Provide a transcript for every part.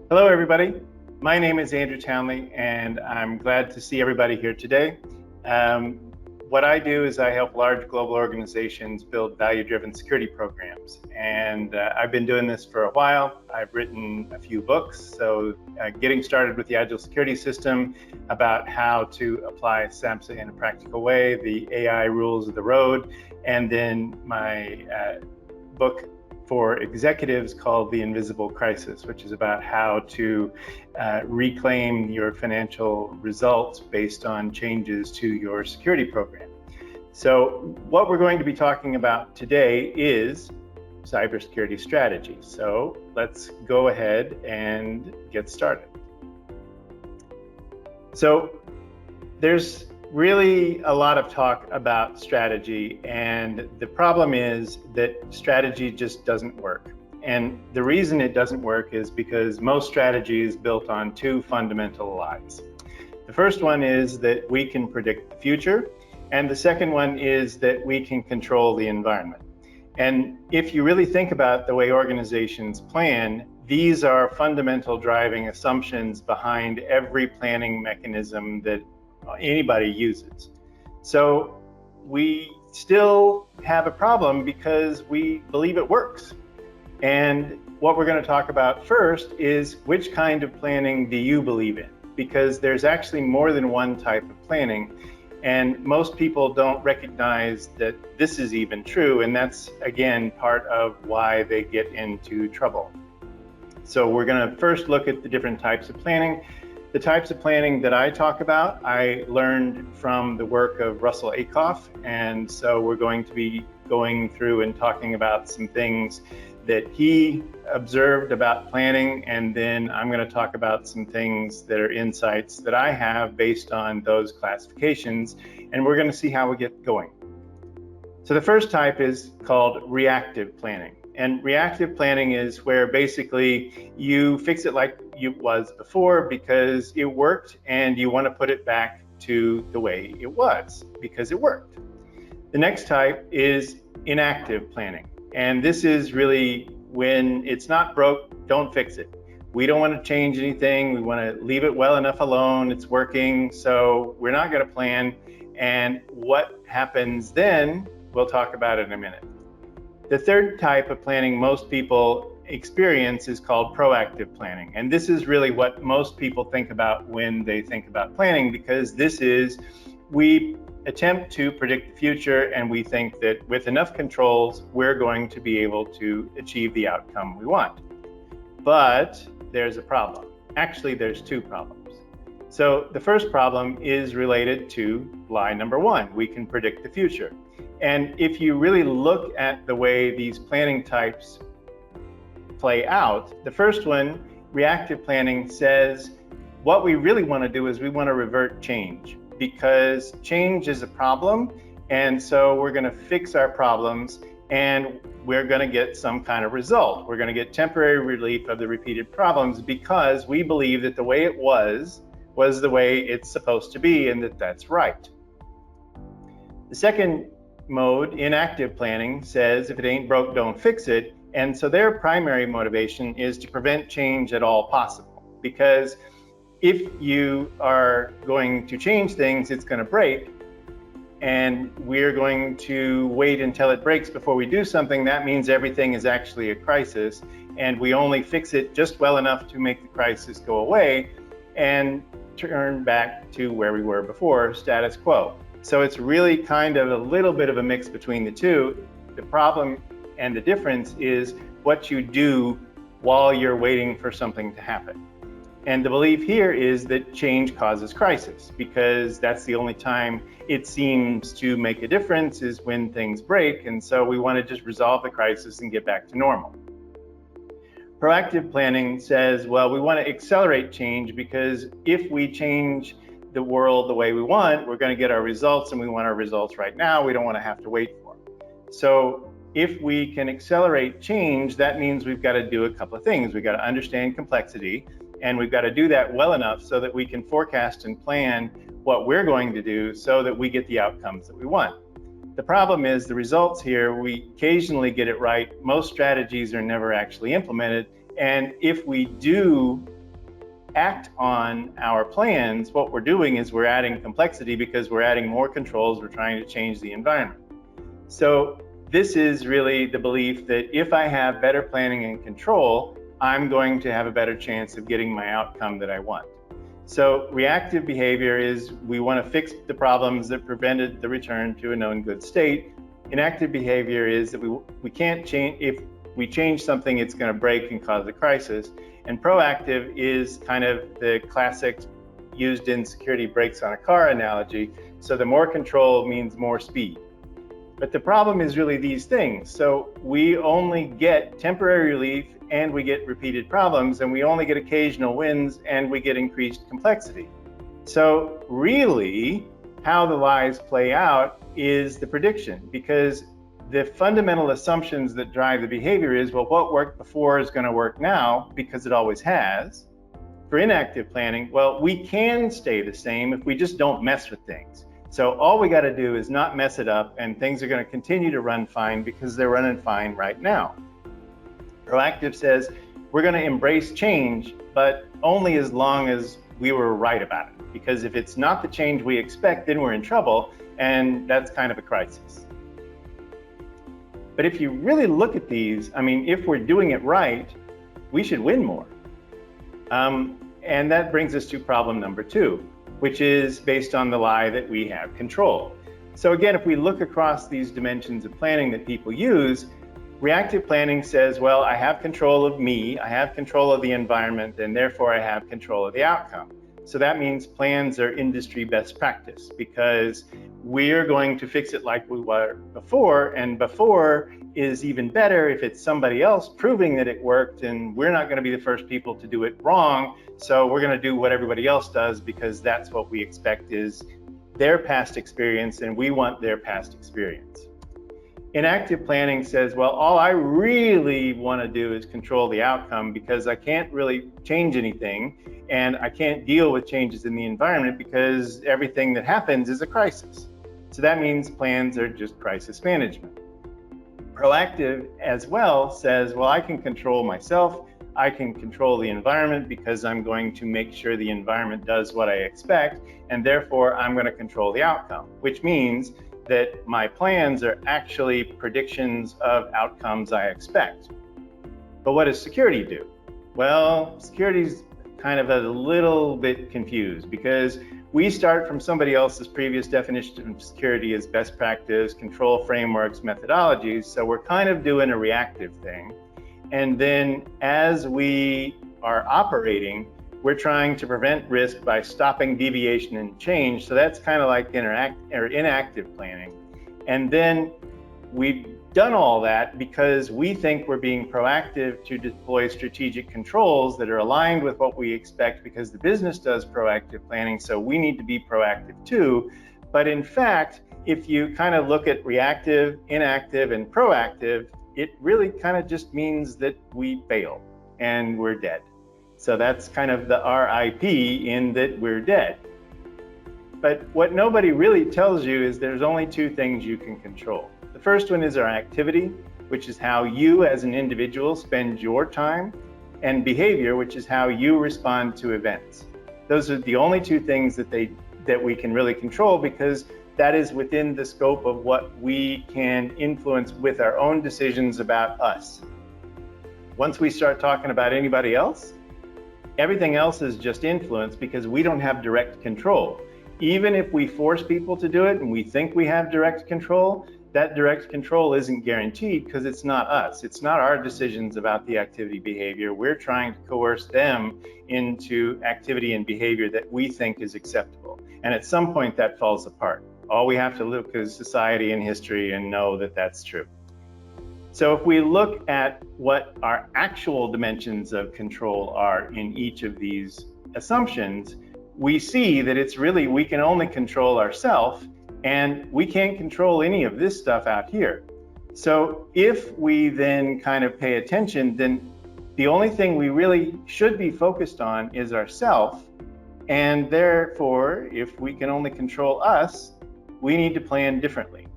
Hello, everybody. My name is Andrew Townley, and I'm glad to see everybody here today. What I do is I help large global organizations build value-driven security programs, and I've been doing this for a while. I've written a few books, so getting started with the Agile Security System, about how to apply SAMHSA in a practical way, the AI rules of the road, and then my book for executives called The Invisible Crisis, which is about how to reclaim your financial results based on changes to your security program. So what we're going to be talking about today is cybersecurity strategy. So let's go ahead and get started. So there's really a lot of talk about strategy, and the problem is that strategy just doesn't work. And the reason it doesn't work is because most strategy is built on two fundamental lies. The first one is that we can predict the future, and the second one is that we can control the environment. And if you really think about the way organizations plan, these are fundamental driving assumptions behind every planning mechanism that anybody uses. So we still have a problem because we believe it works. And what we're going to talk about first is which kind of planning do you believe in? Because there's actually more than one type of planning, and most people don't recognize that this is even true, and that's again part of why they get into trouble. So we're going to first look at the different types of planning. The types of planning that I talk about, I learned from the work of Russell Ackoff, and so we're going to be going through and talking about some things that he observed about planning, and then I'm going to talk about some things that are insights that I have based on those classifications, and we're going to see how we get going. So the first type is called reactive planning. And reactive planning is where basically you fix it like it was before because it worked, and you want to put it back to the way it was because it worked. The next type is inactive planning. And this is really when it's not broke, don't fix it. We don't want to change anything. We want to leave it well enough alone. It's working, so we're not going to plan. And what happens then, we'll talk about it in a minute. The third type of planning most people experience is called proactive planning. And this is really what most people think about when they think about planning, because this is, we attempt to predict the future, and we think that with enough controls, we're going to be able to achieve the outcome we want. But there's a problem. Actually, there's two problems. So the first problem is related to lie number one. We can predict the future. And if you really look at the way these planning types play out, the first one, reactive planning, says what we really want to do is we want to revert change, because change is a problem, and so we're going to fix our problems and we're going to get some kind of result. We're going to get temporary relief of the repeated problems because we believe that the way it was the way it's supposed to be, and that that's right. The second mode, inactive planning, says if it ain't broke, don't fix it. And so their primary motivation is to prevent change at all possible. Because if you are going to change things, it's going to break. And we're going to wait until it breaks before we do something. That means everything is actually a crisis. And we only fix it just well enough to make the crisis go away and turn back to where we were before, status quo. So it's really kind of a little bit of a mix between the two. The problem and the difference is what you do while you're waiting for something to happen. And the belief here is that change causes crisis, because that's the only time it seems to make a difference is when things break. And so we want to just resolve the crisis and get back to normal. Proactive planning says, well, we want to accelerate change, because if we change the world the way we want, we're going to get our results, and we want our results right now. We don't want to have to wait for them. So if we can accelerate change, that means we've got to do a couple of things. We've got to understand complexity, and we've got to do that well enough so that we can forecast and plan what we're going to do so that we get the outcomes that we want. The problem is the results here, we occasionally get it right. Most strategies are never actually implemented. And if we do act on our plans, what we're doing is we're adding complexity because we're adding more controls, we're trying to change the environment. So this is really the belief that if I have better planning and control, I'm going to have a better chance of getting my outcome that I want. So reactive behavior is we want to fix the problems that prevented the return to a known good state. Inactive behavior is that we can't change. If we change something, it's going to break and cause a crisis. And proactive is kind of the classic used in security brakes on a car analogy. So the more control means more speed. But the problem is really these things. So we only get temporary relief and we get repeated problems, and we only get occasional wins and we get increased complexity. So really, how the lies play out is the prediction, because the fundamental assumptions that drive the behavior is, well, what worked before is going to work now because it always has. For inactive planning, well, we can stay the same if we just don't mess with things. So all we got to do is not mess it up, and things are going to continue to run fine because they're running fine right now. Proactive says we're going to embrace change, but only as long as we were right about it. Because if it's not the change we expect, then we're in trouble, and that's kind of a crisis. But if you really look at these, I mean, if we're doing it right, we should win more. And that brings us to problem number 2, which is based on the lie that we have control. So again, if we look across these dimensions of planning that people use, reactive planning says, well, I have control of me, I have control of the environment, and therefore I have control of the outcome. So that means plans are industry best practice because we're going to fix it like we were before, and before is even better if it's somebody else proving that it worked, and we're not going to be the first people to do it wrong. So we're going to do what everybody else does because that's what we expect is their past experience, and we want their past experience. Inactive planning says, well, all I really want to do is control the outcome because I can't really change anything, and I can't deal with changes in the environment because everything that happens is a crisis. So that means plans are just crisis management. Proactive as well says, well, I can control myself, I can control the environment because I'm going to make sure the environment does what I expect, and therefore I'm going to control the outcome, which means that my plans are actually predictions of outcomes I expect. But what does security do? Well, security's kind of a little bit confused because we start from somebody else's previous definition of security as best practice, control frameworks, methodologies. So we're kind of doing a reactive thing. And then as we are operating, we're trying to prevent risk by stopping deviation and change. So that's kind of like inactive planning. And then we've done all that because we think we're being proactive to deploy strategic controls that are aligned with what we expect because the business does proactive planning, so we need to be proactive too. But in fact, if you kind of look at reactive, inactive, and proactive, it really kind of just means that we fail and we're dead. So that's kind of the RIP in that we're dead. But what nobody really tells you is there's only 2 things you can control. The first one is our activity, which is how you as an individual spend your time, and behavior, which is how you respond to events. Those are the only 2 things that we can really control because that is within the scope of what we can influence with our own decisions about us. Once we start talking about anybody else, everything else is just influence because we don't have direct control. Even if we force people to do it and we think we have direct control, that direct control isn't guaranteed because it's not us. It's not our decisions about the activity behavior. We're trying to coerce them into activity and behavior that we think is acceptable. And at some point that falls apart. All we have to look is society and history and know that that's true. So if we look at what our actual dimensions of control are in each of these assumptions, we see that it's really, we can only control ourselves, and we can't control any of this stuff out here. So if we then kind of pay attention, then the only thing we really should be focused on is ourself. And therefore, if we can only control us, we need to plan differently.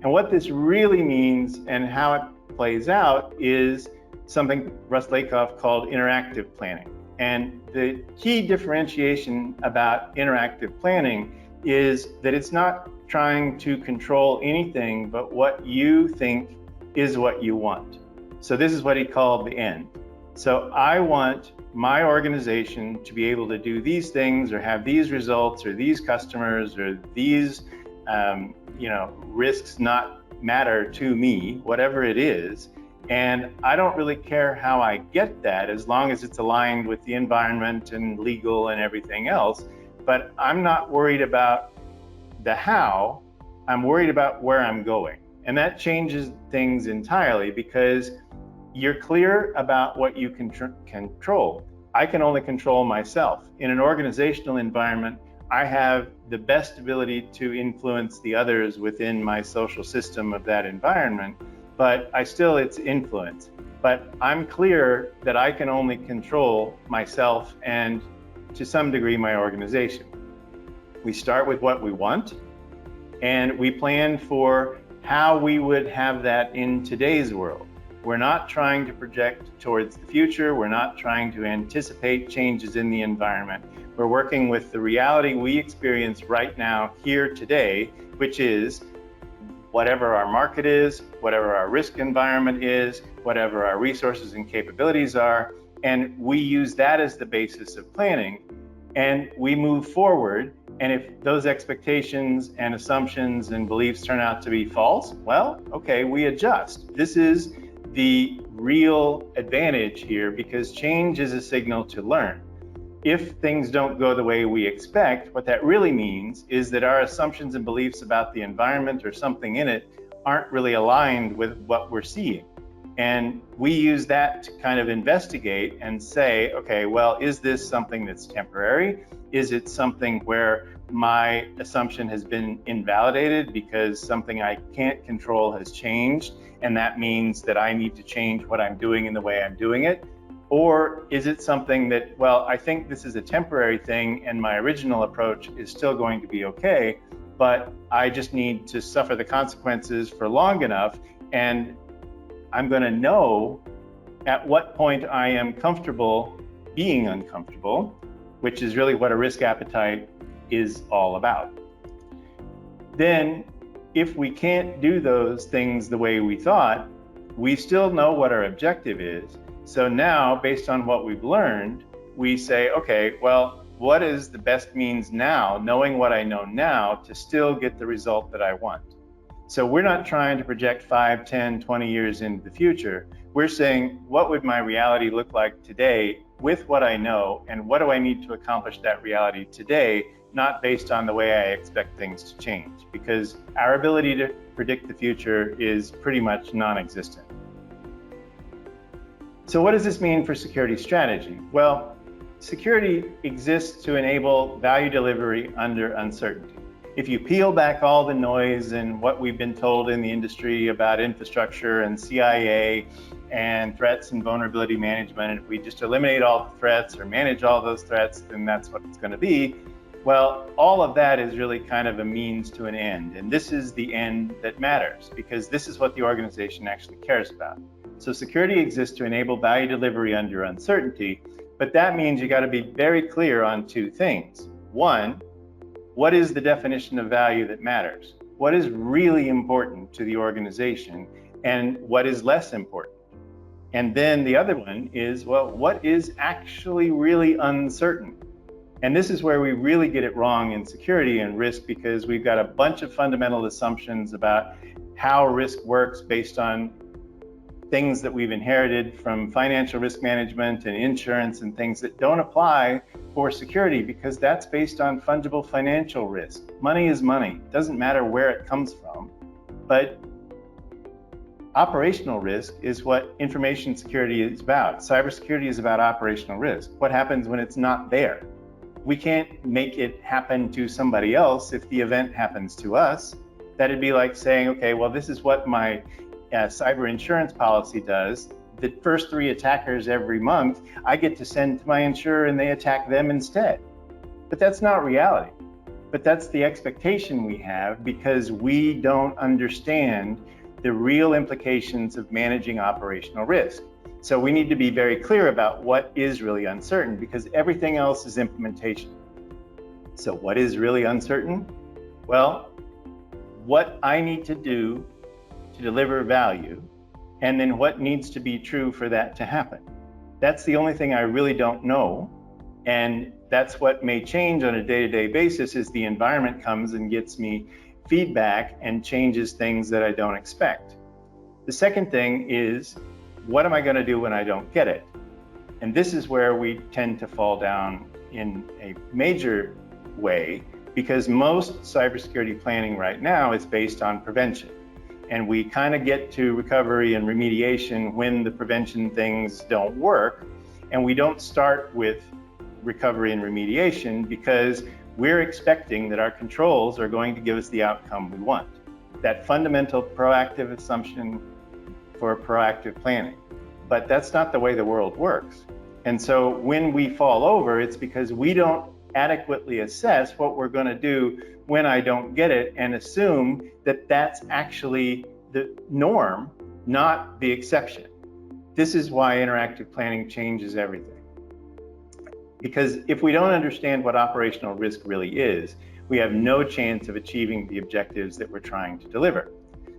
And what this really means and how it plays out is something Russ Lakoff called interactive planning. And the key differentiation about interactive planning is that it's not trying to control anything but what you think is what you want. So this is what he called the end. So I want my organization to be able to do these things or have these results or these customers or these risks not matter to me, whatever it is. And I don't really care how I get that as long as it's aligned with the environment and legal and everything else. But I'm not worried about the how, I'm worried about where I'm going. And that changes things entirely because you're clear about what you can control. I can only control myself. In an organizational environment, I have the best ability to influence the others within my social system of that environment, but it's influence. But I'm clear that I can only control myself and to some degree my organization. We start with what we want and we plan for how we would have that in today's world. We're not trying to project towards the future. We're not trying to anticipate changes in the environment. We're working with the reality we experience right now, here today, which is whatever our market is, whatever our risk environment is, whatever our resources and capabilities are, and we use that as the basis of planning, and we move forward. And if those expectations and assumptions and beliefs turn out to be false, well, okay, we adjust. This is the real advantage here because change is a signal to learn. If things don't go the way we expect, what that really means is that our assumptions and beliefs about the environment or something in it aren't really aligned with what we're seeing. And we use that to kind of investigate and say, okay, well, is this something that's temporary? Is it something where my assumption has been invalidated because something I can't control has changed, and that means that I need to change what I'm doing and the way I'm doing it? Or is it something that, well, I think this is a temporary thing and my original approach is still going to be okay, but I just need to suffer the consequences for long enough, and I'm going to know at what point I am comfortable being uncomfortable, which is really what a risk appetite is all about. Then, if we can't do those things the way we thought, we still know what our objective is. So now, based on what we've learned, we say, okay, well, what is the best means now, knowing what I know now, to still get the result that I want? So we're not trying to project 5, 10, 20 years into the future. We're saying, what would my reality look like today with what I know, and what do I need to accomplish that reality today, not based on the way I expect things to change, because our ability to predict the future is pretty much non-existent. So what does this mean for security strategy? Well, security exists to enable value delivery under uncertainty. If you peel back all the noise and what we've been told in the industry about infrastructure and CIA and threats and vulnerability management, and if we just eliminate all the threats or manage all those threats, then that's what it's going to be. Well, all of that is really kind of a means to an end. And this is the end that matters, because this is what the organization actually cares about. So security exists to enable value delivery under uncertainty, but that means you got to be very clear on two things. One, what is the definition of value that matters? What is really important to the organization, and what is less important? And then the other one is, well, what is actually really uncertain? And this is where we really get it wrong in security and risk, because we've got a bunch of fundamental assumptions about how risk works based on things that we've inherited from financial risk management and insurance and things that don't apply for security, because that's based on fungible financial risk. Money is money. It doesn't matter where it comes from. But operational risk is what information security is about. Cybersecurity is about operational risk. What happens when it's not there? We can't make it happen to somebody else if the event happens to us. That'd be like saying, okay, well, this is what my cyber insurance policy does. The first 3 attackers every month, I get to send to my insurer and they attack them instead. But that's not reality. But that's the expectation we have, because we don't understand the real implications of managing operational risk. So we need to be very clear about what is really uncertain, because everything else is implementation. So what is really uncertain? Well, what I need to do to deliver value, and then what needs to be true for that to happen. That's the only thing I really don't know. And that's what may change on a day-to-day basis as the environment comes and gets me feedback and changes things that I don't expect. The second thing is, what am I going to do when I don't get it? And this is where we tend to fall down in a major way, because most cybersecurity planning right now is based on prevention. And we kind of get to recovery and remediation when the prevention things don't work. And we don't start with recovery and remediation because we're expecting that our controls are going to give us the outcome we want. That fundamental proactive assumption for proactive planning. But that's not the way the world works. And so when we fall over, it's because we don't adequately assess what we're going to do when I don't get it, and assume that that's actually the norm, not the exception. This is why interactive planning changes everything. Because if we don't understand what operational risk really is, we have no chance of achieving the objectives that we're trying to deliver.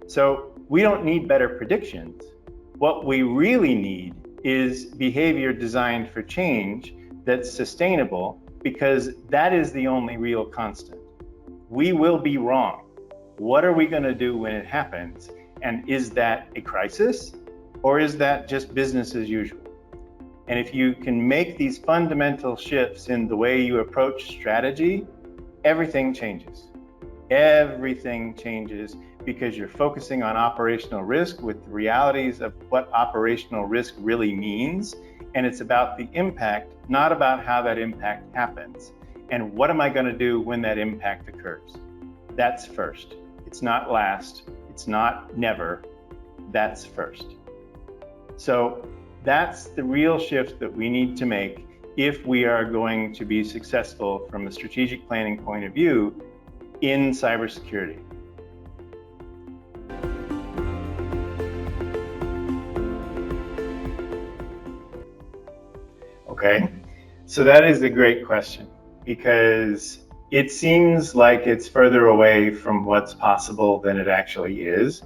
So we don't need better predictions. What we really need is behavior designed for change that's sustainable, because that is the only real constant. We will be wrong. What are we going to do when it happens? And is that a crisis, or is that just business as usual? And if you can make these fundamental shifts in the way you approach strategy, everything changes. Everything changes, because you're focusing on operational risk with the realities of what operational risk really means. And it's about the impact, not about how that impact happens. And what am I going to do when that impact occurs? That's first. It's not last. It's not never. That's first. So that's the real shift that we need to make if we are going to be successful from a strategic planning point of view in cybersecurity. Okay, so that is a great question, because it seems like it's further away from what's possible than it actually is.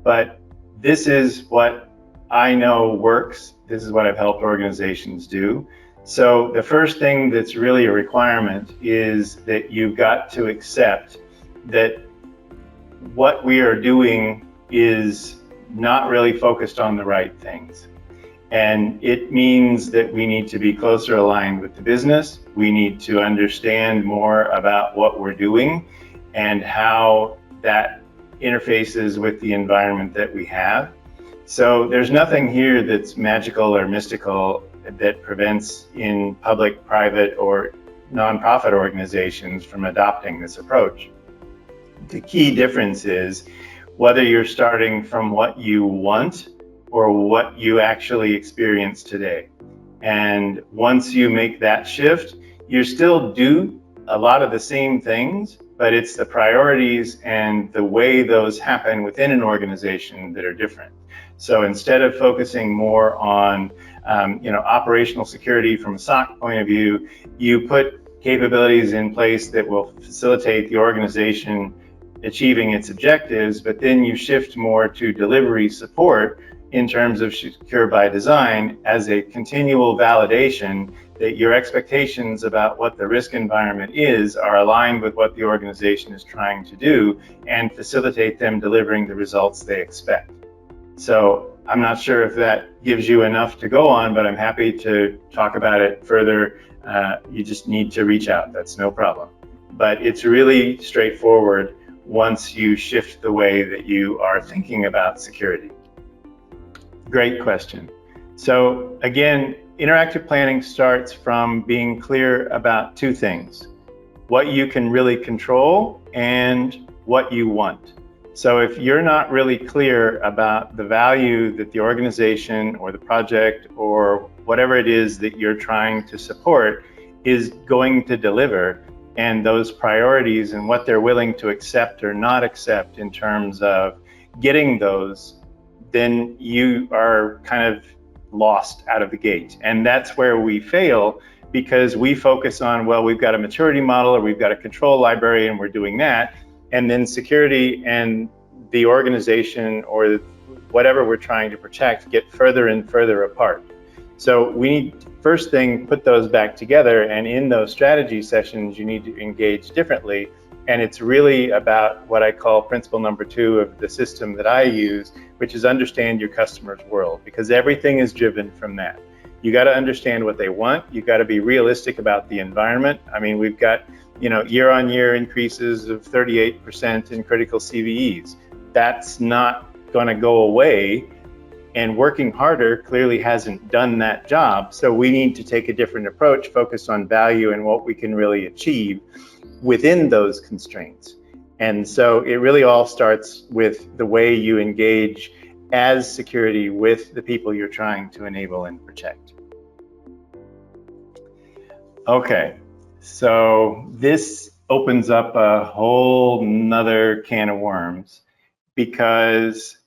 But this is what I know works. This is what I've helped organizations do. So the first thing that's really a requirement is that you've got to accept that what we are doing is not really focused on the right things. And it means that we need to be closer aligned with the business. We need to understand more about what we're doing and how that interfaces with the environment that we have. So there's nothing here that's magical or mystical that prevents in public, private, or nonprofit organizations from adopting this approach. The key difference is whether you're starting from what you want or what you actually experience today. And once you make that shift, you still do a lot of the same things, but it's the priorities and the way those happen within an organization that are different. So instead of focusing more on operational security from a SOC point of view, you put capabilities in place that will facilitate the organization achieving its objectives, but then you shift more to delivery support in terms of secure by design as a continual validation that your expectations about what the risk environment is are aligned with what the organization is trying to do and facilitate them delivering the results they expect. So I'm not sure if that gives you enough to go on, but I'm happy to talk about it further. You just need to reach out, that's no problem. But it's really straightforward once you shift the way that you are thinking about security. Great question. So again, interactive planning starts from being clear about two things: what you can really control and what you want. So if you're not really clear about the value that the organization or the project or whatever it is that you're trying to support is going to deliver, and those priorities and what they're willing to accept or not accept in terms of getting those, then you are kind of lost out of the gate. And that's where we fail, because we focus on, well, we've got a maturity model or we've got a control library and we're doing that. And then security and the organization or whatever we're trying to protect get further and further apart. So we need, first thing, put those back together, and in those strategy sessions, you need to engage differently. And it's really about what I call principle number 2 of the system that I use, which is understand your customer's world, because everything is driven from that. You got to understand what they want. You got to be realistic about the environment. I mean, we've got, year-on-year increases of 38% in critical CVEs. That's not going to go away, and working harder clearly hasn't done that job. So we need to take a different approach, focus on value and what we can really achieve within those constraints. And so it really all starts with the way you engage as security with the people you're trying to enable and protect. Okay, so this opens up a whole nother can of worms, because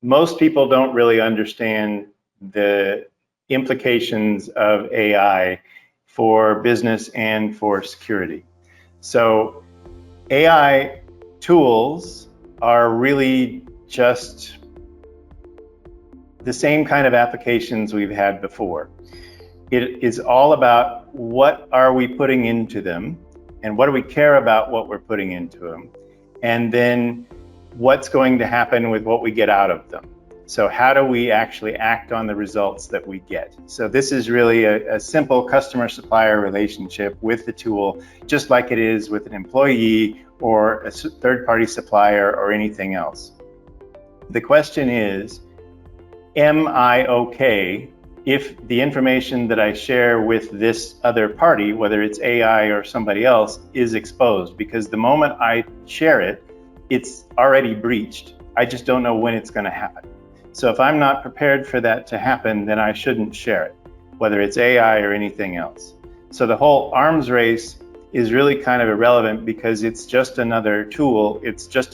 most people don't really understand the implications of AI for business and for security. So AI tools are really just the same kind of applications we've had before. It is all about what are we putting into them, and what do we care about what we're putting into them, and then what's going to happen with what we get out of them. So how do we actually act on the results that we get? So this is really a simple customer-supplier relationship with the tool, just like it is with an employee or a third-party supplier or anything else. The question is, am I okay if the information that I share with this other party, whether it's AI or somebody else, is exposed? Because the moment I share it, it's already breached. I just don't know when it's going to happen. So if I'm not prepared for that to happen, then I shouldn't share it, whether it's AI or anything else. So the whole arms race is really kind of irrelevant, because it's just another tool. It's just